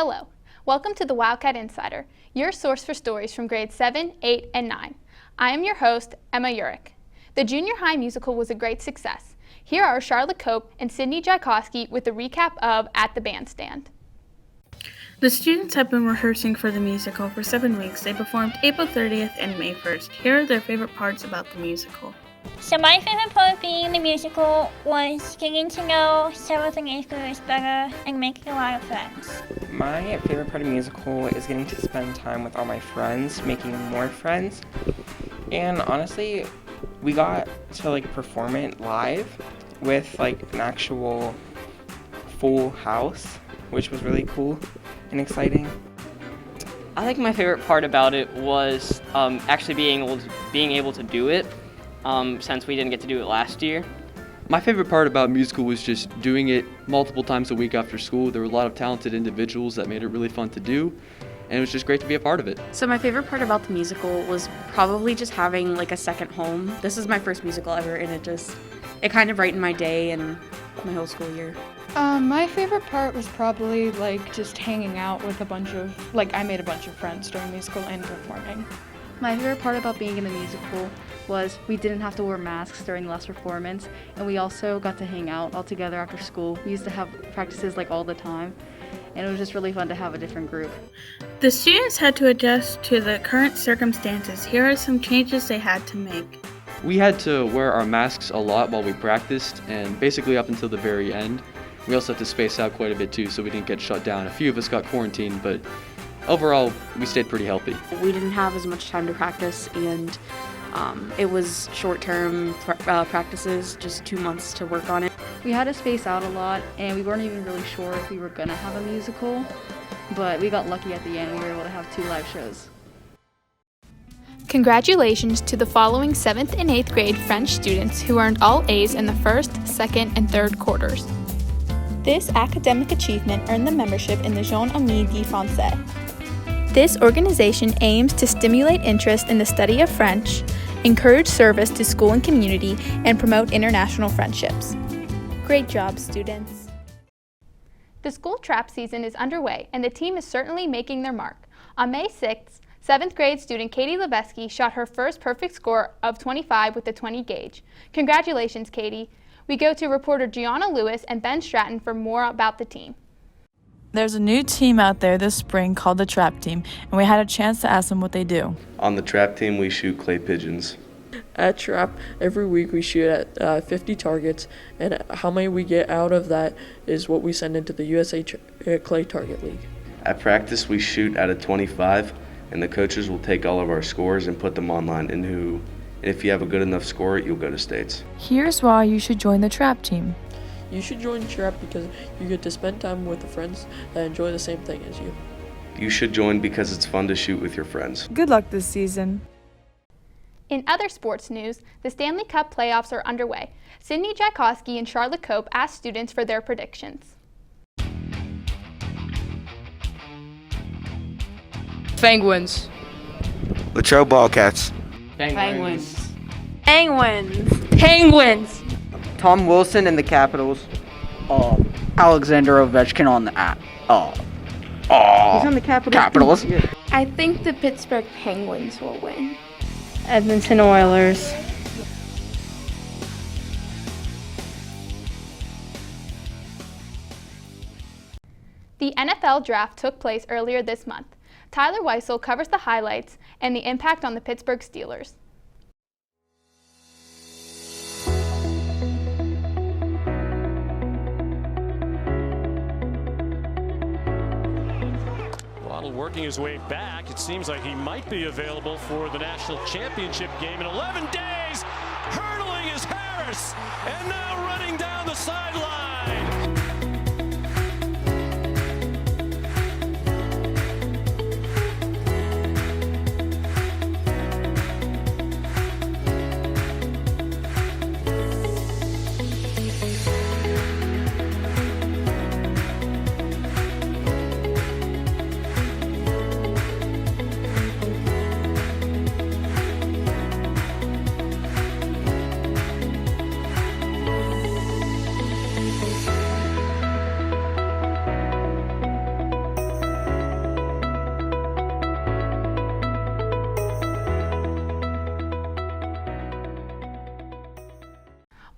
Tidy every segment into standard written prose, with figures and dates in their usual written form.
Hello, welcome to the Wildcat Insider, your source for stories from grades 7, 8, and 9. I am your host, Emma Urich. The junior high musical was a great success. Here are Charlotte Cope and Sydney Tchaikovsky with a recap of At the Bandstand. The students have been rehearsing for the musical for 7 weeks. They performed April 30th and May 1st. Here are their favorite parts about the musical. So my favorite part of being in the musical was getting to know 7th and 8th graders better and making a lot of friends. My favorite part of the musical is getting to spend time with all my friends, making more friends, and honestly, we got to perform it live with an actual full house, which was really cool and exciting. I think my favorite part about it was actually being able to do it, since we didn't get to do it last year. My favorite part about musical was just doing it multiple times a week after school. There were a lot of talented individuals that made it really fun to do, and it was just great to be a part of it. So my favorite part about the musical was probably just having a second home. This is my first musical ever, and it kind of brightened my day and my whole school year. My favorite part was probably just hanging out with I made a bunch of friends during musical and performing. My favorite part about being in the musical was we didn't have to wear masks during the last performance, and we also got to hang out all together after school. We used to have practices all the time, and it was just really fun to have a different group. The students had to adjust to the current circumstances. Here are some changes they had to make. We had to wear our masks a lot while we practiced, and basically up until the very end. We also had to space out quite a bit too, so we didn't get shut down. A few of us got quarantined, but overall, we stayed pretty healthy. We didn't have as much time to practice, and it was short-term practices, just 2 months to work on it. We had to space out a lot, and we weren't even really sure if we were going to have a musical, but we got lucky at the end. We were able to have 2 live shows. Congratulations to the following 7th and 8th grade French students who earned all A's in the first, second, and third quarters. This academic achievement earned them membership in the Jeunes Amis du Français. This organization aims to stimulate interest in the study of French, encourage service to school and community, and promote international friendships. Great job, students. The school trap season is underway, and the team is certainly making their mark. On May 6th, 7th grade student Katie Lebeski shot her first perfect score of 25 with the 20 gauge. Congratulations, Katie. We go to reporter Gianna Lewis and Ben Stratton for more about the team. There's a new team out there this spring called the Trap Team, and we had a chance to ask them what they do. On the Trap Team, we shoot clay pigeons. At Trap, every week we shoot at 50 targets, and how many we get out of that is what we send into the USA Clay Target League. At practice, we shoot at a 25, and the coaches will take all of our scores and put them online, and if you have a good enough score, you'll go to states. Here's why you should join the Trap Team. You should join Trap because you get to spend time with the friends that enjoy the same thing as you. You should join because it's fun to shoot with your friends. Good luck this season. In other sports news, the Stanley Cup playoffs are underway. Sydney Tchaikovsky and Charlotte Cope asked students for their predictions. Penguins. Latrobe Wildcats. Penguins. Penguins. Penguins. Tom Wilson and the Capitals. Alexander Ovechkin on the app. He's on the Capitals. I think the Pittsburgh Penguins will win. Edmonton Oilers. The NFL draft took place earlier this month. Tyler Weissel covers the highlights and the impact on the Pittsburgh Steelers. Waddle working his way back. It seems like he might be available for the national championship game in 11 days. Hurdling is Harris, and now running down the sideline.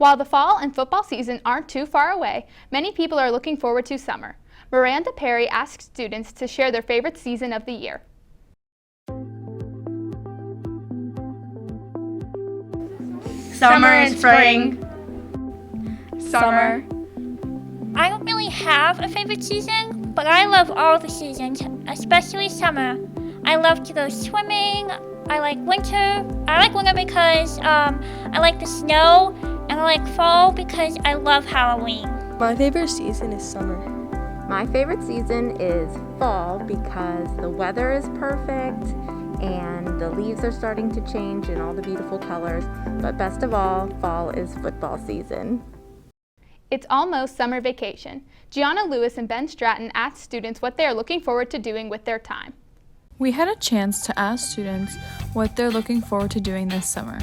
While the fall and football season aren't too far away, many people are looking forward to summer. Miranda Perry asked students to share their favorite season of the year. Summer and spring. Summer. I don't really have a favorite season, but I love all the seasons, especially summer. I love to go swimming. I like winter. I like winter because I like the snow, and I like fall because I love Halloween. My favorite season is summer. My favorite season is fall because the weather is perfect and the leaves are starting to change in all the beautiful colors. But best of all, fall is football season. It's almost summer vacation. Gianna Lewis and Ben Stratton asked students what they are looking forward to doing with their time. We had a chance to ask students what they're looking forward to doing this summer.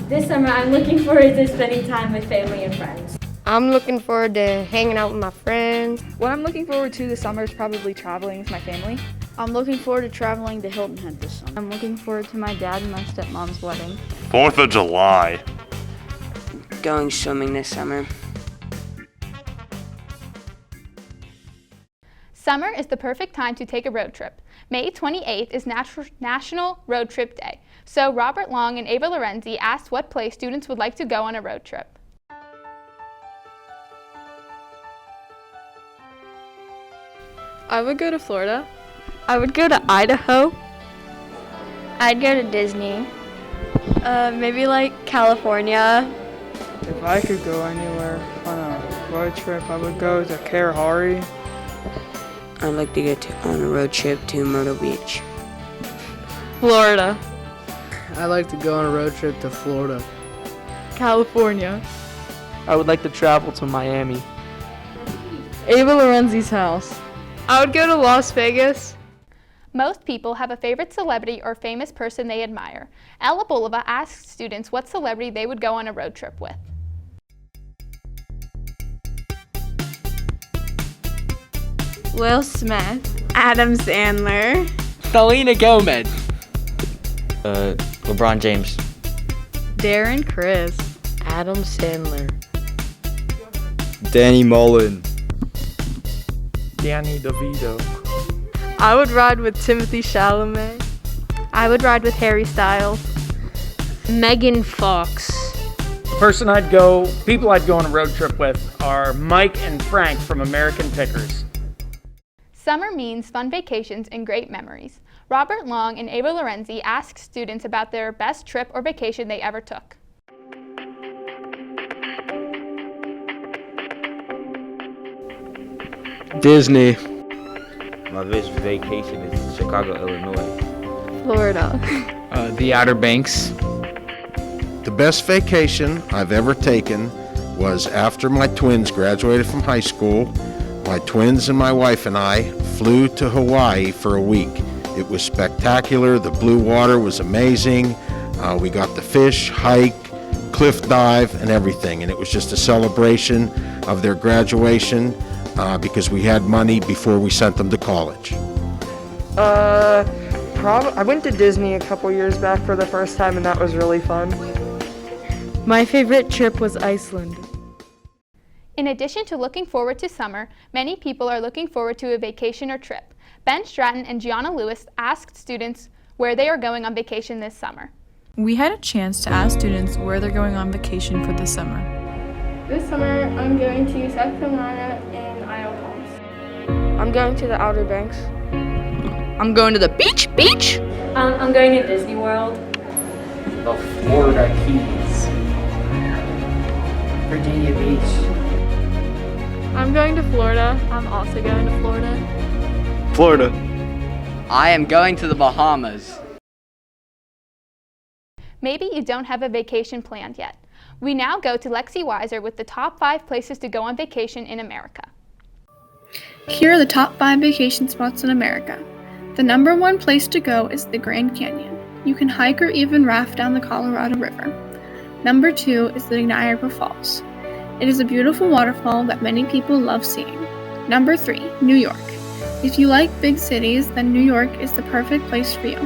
This summer, I'm looking forward to spending time with family and friends. I'm looking forward to hanging out with my friends. What I'm looking forward to this summer is probably traveling with my family. I'm looking forward to traveling to Hilton Head this summer. I'm looking forward to my dad and my stepmom's wedding. 4th of July. Going swimming this summer. Summer is the perfect time to take a road trip. May 28th is National Road Trip Day, so Robert Long and Ava Lorenzi asked what place students would like to go on a road trip. I would go to Florida. I would go to Idaho. I'd go to Disney. Maybe like California. If I could go anywhere on a road trip, I would go to Kalahari. I'd like to get on a road trip to Myrtle Beach. Florida. I'd like to go on a road trip to Florida. California. I would like to travel to Miami. Ava Lorenzi's house. I would go to Las Vegas. Most people have a favorite celebrity or famous person they admire. Ella Bulova asked students what celebrity they would go on a road trip with. Will Smith. Adam Sandler. Selena Gomez. LeBron James. Darren Criss. Adam Sandler. Danny Mullen. Danny DeVito. I would ride with Timothy Chalamet. I would ride with Harry Styles. Megan Fox. People I'd go on a road trip with are Mike and Frank from American Pickers. Summer means fun vacations and great memories. Robert Long and Ava Lorenzi asked students about their best trip or vacation they ever took. Disney. My best vacation is Chicago, Illinois. Florida. The Outer Banks. The best vacation I've ever taken was after my twins graduated from high school. My twins and my wife and I flew to Hawaii for a week. It was spectacular. The blue water was amazing. We got to fish, hike, cliff dive, and everything. And it was just a celebration of their graduation because we had money before we sent them to college. I went to Disney a couple years back for the first time, and that was really fun. My favorite trip was Iceland. In addition to looking forward to summer, many people are looking forward to a vacation or trip. Ben Stratton and Gianna Lewis asked students where they are going on vacation this summer. We had a chance to ask students where they're going on vacation for the summer. This summer, I'm going to South Carolina and Isle Palms. I'm going to the Outer Banks. I'm going to the beach. I'm going to Disney World. The Florida Keys. Virginia Beach. I'm going to Florida. I'm also going to Florida. Florida. I am going to the Bahamas. Maybe you don't have a vacation planned yet. We now go to Lexi Weiser with the top 5 places to go on vacation in America. Here are the top 5 vacation spots in America. The number 1 place to go is the Grand Canyon. You can hike or even raft down the Colorado River. Number 2 is the Niagara Falls. It is a beautiful waterfall that many people love seeing. Number 3, New York. If you like big cities, then New York is the perfect place for you.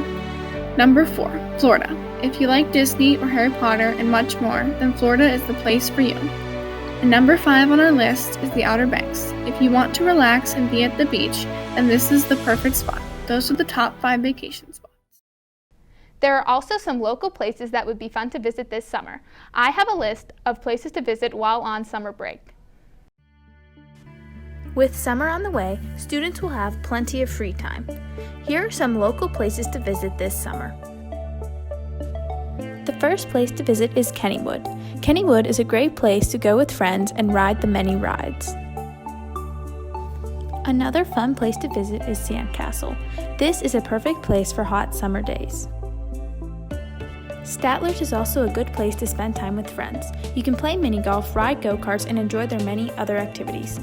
Number 4, Florida. If you like Disney or Harry Potter and much more, then Florida is the place for you. And number 5 on our list is the Outer Banks. If you want to relax and be at the beach, then this is the perfect spot. Those are the top 5 vacation spots. There are also some local places that would be fun to visit this summer. I have a list of places to visit while on summer break. With summer on the way, students will have plenty of free time. Here are some local places to visit this summer. The first place to visit is Kennywood. Kennywood is a great place to go with friends and ride the many rides. Another fun place to visit is Sandcastle. This is a perfect place for hot summer days. Statler's is also a good place to spend time with friends. You can play mini golf, ride go-karts, and enjoy their many other activities.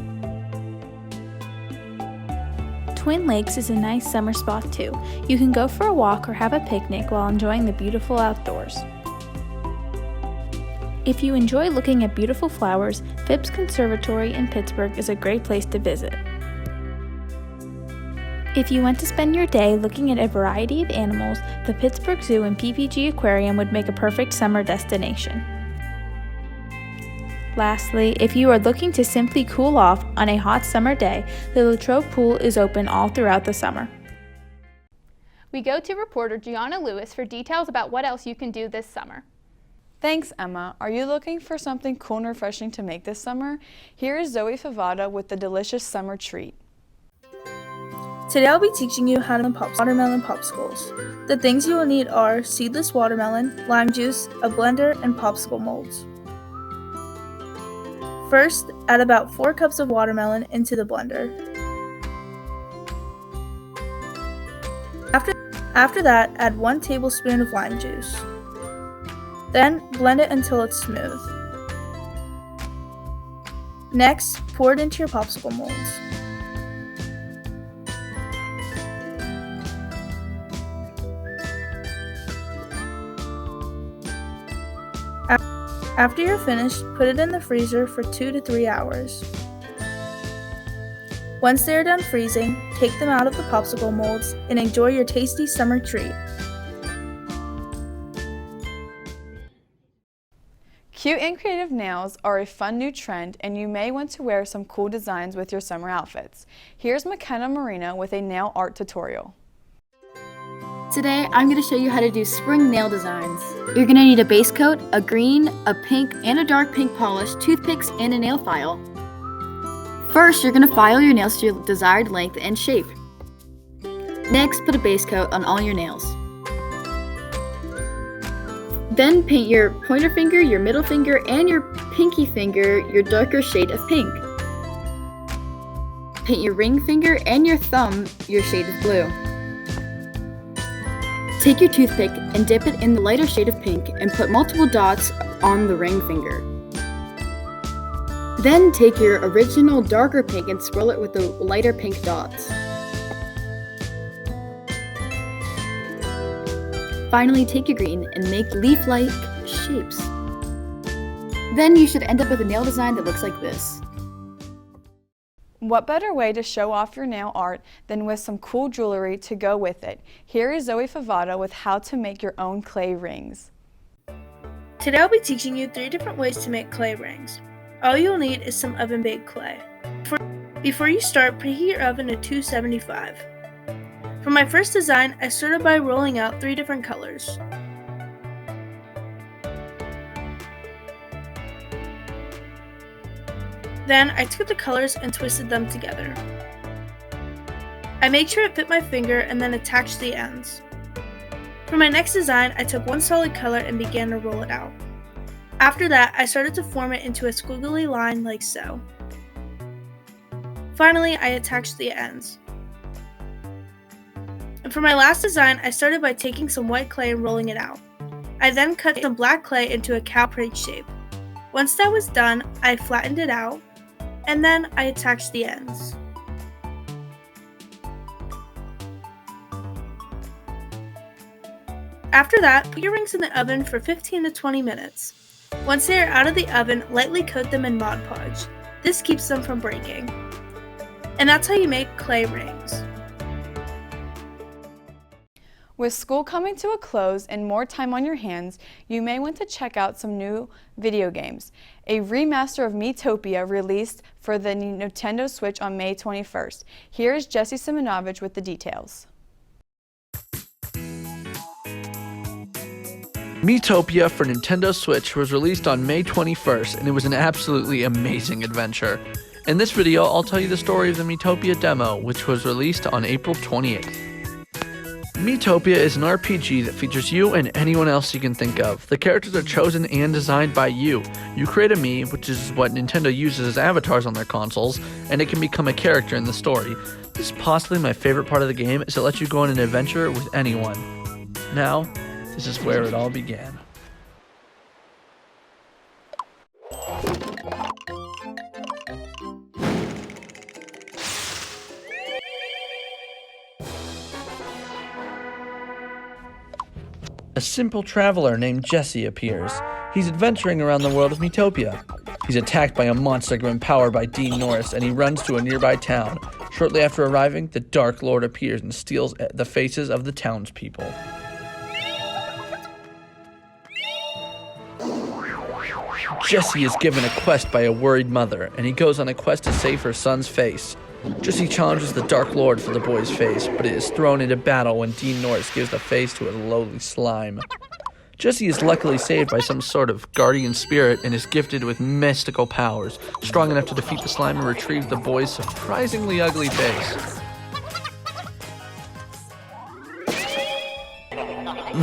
Twin Lakes is a nice summer spot too. You can go for a walk or have a picnic while enjoying the beautiful outdoors. If you enjoy looking at beautiful flowers, Phipps Conservatory in Pittsburgh is a great place to visit. If you want to spend your day looking at a variety of animals, the Pittsburgh Zoo and PPG Aquarium would make a perfect summer destination. Lastly, if you are looking to simply cool off on a hot summer day, the Latrobe Pool is open all throughout the summer. We go to reporter Gianna Lewis for details about what else you can do this summer. Thanks, Emma. Are you looking for something cool and refreshing to make this summer? Here is Zoe Favada with the delicious summer treat. Today I'll be teaching you how to make watermelon popsicles. The things you will need are seedless watermelon, lime juice, a blender, and popsicle molds. First, add about 4 cups of watermelon into the blender. After that, add 1 tablespoon of lime juice. Then, blend it until it's smooth. Next, pour it into your popsicle molds. After you're finished, put it in the freezer for 2 to 3 hours. Once they are done freezing, take them out of the popsicle molds and enjoy your tasty summer treat. Cute and creative nails are a fun new trend, and you may want to wear some cool designs with your summer outfits. Here's McKenna Marino with a nail art tutorial. Today, I'm going to show you how to do spring nail designs. You're going to need a base coat, a green, a pink, and a dark pink polish, toothpicks, and a nail file. First, you're going to file your nails to your desired length and shape. Next, put a base coat on all your nails. Then paint your pointer finger, your middle finger, and your pinky finger your darker shade of pink. Paint your ring finger and your thumb your shade of blue. Take your toothpick and dip it in the lighter shade of pink and put multiple dots on the ring finger. Then take your original darker pink and swirl it with the lighter pink dots. Finally, take your green and make leaf-like shapes. Then you should end up with a nail design that looks like this. What better way to show off your nail art than with some cool jewelry to go with it? Here is Zoe Favada with how to make your own clay rings. Today I'll be teaching you 3 different ways to make clay rings. All you'll need is some oven-baked clay. Before you start, preheat your oven to 275. For my first design, I started by rolling out 3 different colors. Then I took the colors and twisted them together. I made sure it fit my finger and then attached the ends. For my next design, I took 1 solid color and began to roll it out. After that, I started to form it into a squiggly line like so. Finally, I attached the ends. And for my last design, I started by taking some white clay and rolling it out. I then cut some black clay into a cow print shape. Once that was done, I flattened it out, and then I attached the ends. After that, put your rings in the oven for 15 to 20 minutes. Once they are out of the oven, lightly coat them in Mod Podge. This keeps them from breaking. And that's how you make clay rings. With school coming to a close and more time on your hands, you may want to check out some new video games. A remaster of Miitopia released for the Nintendo Switch on May 21st. Here is Jesse Simonovich with the details. Miitopia for Nintendo Switch was released on May 21st, and it was an absolutely amazing adventure. In this video, I'll tell you the story of the Miitopia demo, which was released on April 28th. Miitopia is an RPG that features you and anyone else you can think of. The characters are chosen and designed by you. You create a Mii, which is what Nintendo uses as avatars on their consoles, and it can become a character in the story. This is possibly my favorite part of the game, as it lets you go on an adventure with anyone. Now, this is where it all began. A simple traveler named Jesse appears. He's adventuring around the world of Miitopia. He's attacked by a monster grim powered by Dean Norris, and he runs to a nearby town. Shortly after arriving, the Dark Lord appears and steals the faces of the townspeople. Jesse is given a quest by a worried mother, and he goes on a quest to save her son's face. Jesse challenges the Dark Lord for the boy's face, but it is thrown into battle when Dean Norris gives the face to a lowly slime. Jesse is luckily saved by some sort of guardian spirit and is gifted with mystical powers, strong enough to defeat the slime and retrieve the boy's surprisingly ugly face.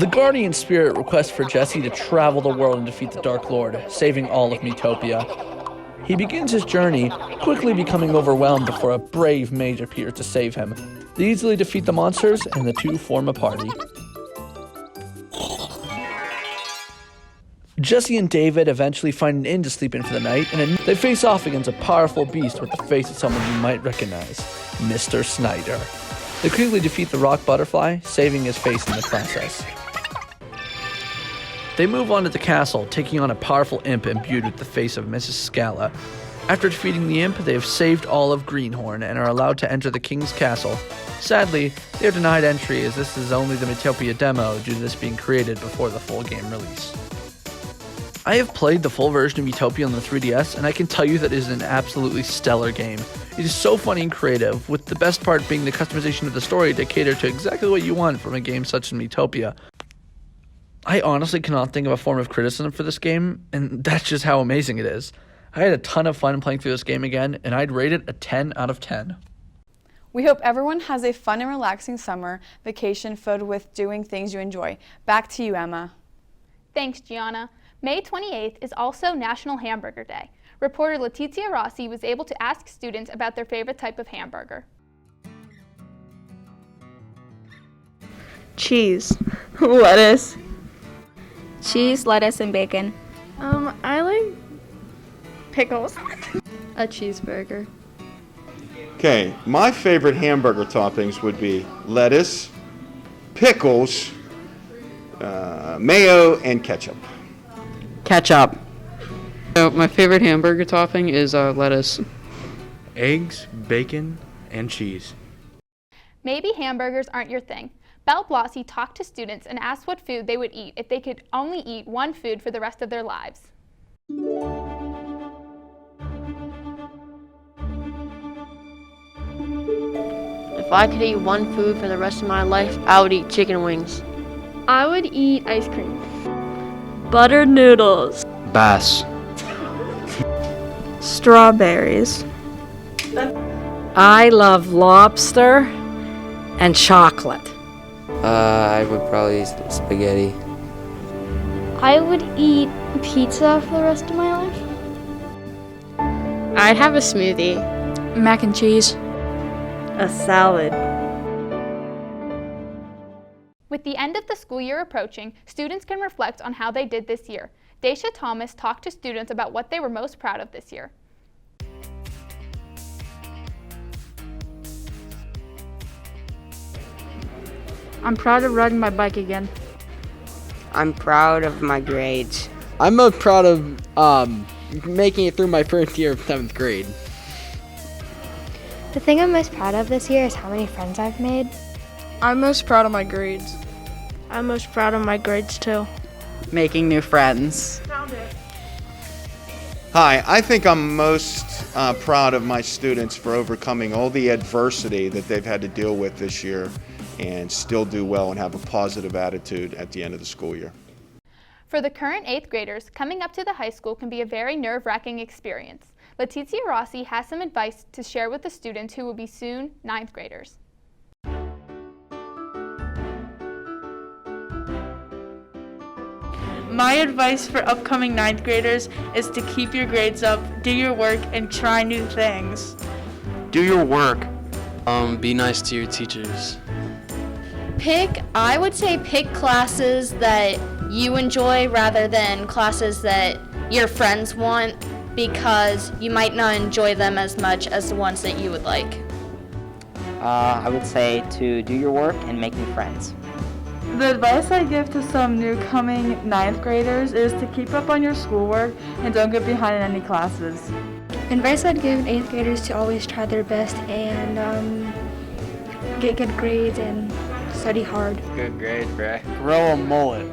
The guardian spirit requests for Jesse to travel the world and defeat the Dark Lord, saving all of Miitopia. He begins his journey, quickly becoming overwhelmed before a brave mage appears to save him. They easily defeat the monsters, and the two form a party. Jesse and David eventually find an inn to sleep in for the night, and they face off against a powerful beast with the face of someone you might recognize, Mr. Snyder. They quickly defeat the rock butterfly, saving his face in the process. They move on to the castle, taking on a powerful imp imbued with the face of Mrs. Scala. After defeating the imp, they have saved all of Greenhorn and are allowed to enter the king's castle. Sadly, they are denied entry as this is only the Miitopia demo due to this being created before the full game release. I have played the full version of Miitopia on the 3DS, and I can tell you that it is an absolutely stellar game. It is so funny and creative, with the best part being the customization of the story to cater to exactly what you want from a game such as Miitopia. I honestly cannot think of a form of criticism for this game, and that's just how amazing it is. I had a ton of fun playing through this game again, and I'd rate it a 10 out of 10. We hope everyone has a fun and relaxing summer vacation filled with doing things you enjoy. Back to you, Emma. Thanks, Gianna. May 28th is also National Hamburger Day. Reporter Letizia Rossi was able to ask students about their favorite type of hamburger. Cheese. Lettuce. Cheese, lettuce, and bacon. I like pickles. A cheeseburger. Okay, my favorite hamburger toppings would be lettuce, pickles, mayo, and ketchup. Ketchup. So my favorite hamburger topping is lettuce. Eggs, bacon, and cheese. Maybe hamburgers aren't your thing. Belle Blasi talked to students and asked what food they would eat if they could only eat one food for the rest of their lives. If I could eat one food for the rest of my life, I would eat chicken wings. I would eat ice cream. Buttered noodles. Bass. Strawberries. I love lobster and chocolate. I would probably eat spaghetti. I would eat pizza for the rest of my life. I'd have a smoothie. Mac and cheese. A salad. With the end of the school year approaching, students can reflect on how they did this year. Daisha Thomas talked to students about what they were most proud of this year. I'm proud of riding my bike again. I'm proud of my grades. I'm most proud of making it through my first year of 7th grade. The thing I'm most proud of this year is how many friends I've made. I'm most proud of my grades. I'm most proud of my grades too. Making new friends. Hi, I think I'm most proud of my students for overcoming all the adversity that they've had to deal with this year and still do well and have a positive attitude at the end of the school year. For the current 8th graders, coming up to the high school can be a very nerve-wracking experience. Letizia Rossi has some advice to share with the students who will be soon 9th graders. My advice for upcoming 9th graders is to keep your grades up, do your work, and try new things. Do your work. Be nice to your teachers. I would say pick classes that you enjoy rather than classes that your friends want, because you might not enjoy them as much as the ones that you would like. I would say to do your work and make new friends. The advice I give to some new coming 9th graders is to keep up on your schoolwork and don't get behind in any classes. Advice I'd give 8th graders to always try their best and get good grades and study hard. Good grades, bruh. Grow a mullet.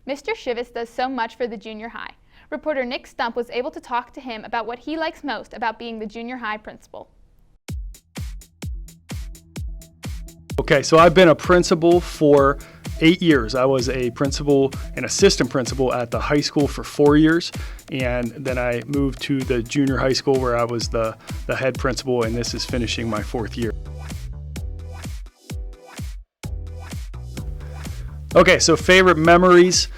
Mr. Shivitz does so much for the junior high. Reporter Nick Stump was able to talk to him about what he likes most about being the junior high principal. Okay, so I've been a principal for 8 years. I was a principal and assistant principal at the high school for 4 years, and then I moved to the junior high school where I was the head principal, and this is finishing my 4th year. Okay, so favorite memories.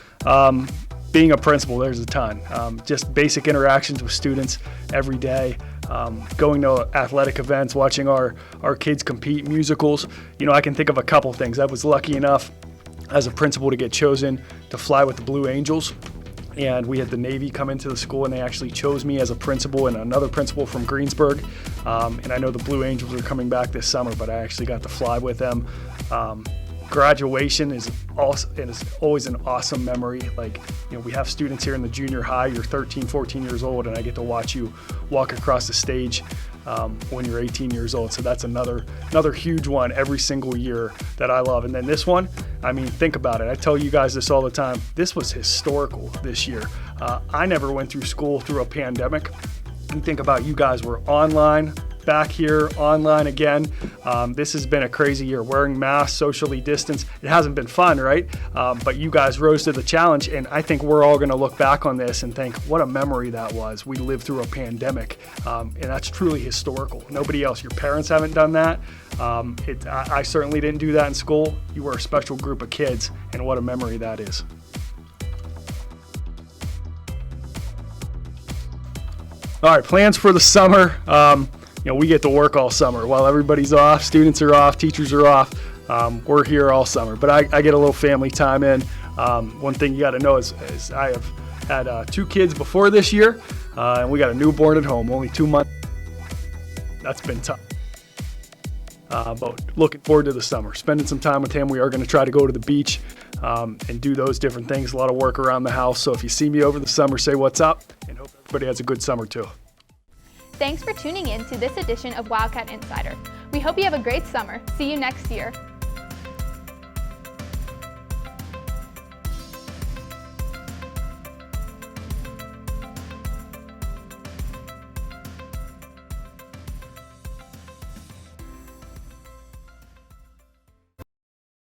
Being a principal, there's a ton. Just basic interactions with students every day. Going to athletic events, watching our kids compete, musicals. You know, I can think of a couple things. I was lucky enough as a principal to get chosen to fly with the Blue Angels. And we had the Navy come into the school, and they actually chose me as a principal and another principal from Greensburg. And I know the Blue Angels are coming back this summer, but I actually got to fly with them. Graduation is always an awesome memory. Like, you know, we have students here in the junior high, you're 13, 14 years old, and I get to watch you walk across the stage when you're 18 years old. So that's another huge one every single year that I love. And then this one, I mean, think about it. I tell you guys this all the time. This was historical this year. I never went through school through a pandemic. You think about, you guys were online, back here online again. This has been a crazy year. Wearing masks, socially distanced. It hasn't been fun, right? But you guys rose to the challenge, and I think we're all going to look back on this and think, what a memory that was. We lived through a pandemic, and that's truly historical. Nobody else. Your parents haven't done that. I certainly didn't do that in school. You were a special group of kids, and what a memory that is. All right, plans for the summer. You know, we get to work all summer while everybody's off, students are off, teachers are off. We're here all summer, but I get a little family time in. One thing you got to know is I have had 2 kids before this year, and we got a newborn at home, only 2 months. That's been tough. But looking forward to the summer, spending some time with him. We are going to try to go to the beach and do those different things, a lot of work around the house. So if you see me over the summer, say what's up, and hope everybody has a good summer too. Thanks for tuning in to this edition of Wildcat Insider. We hope you have a great summer. See you next year.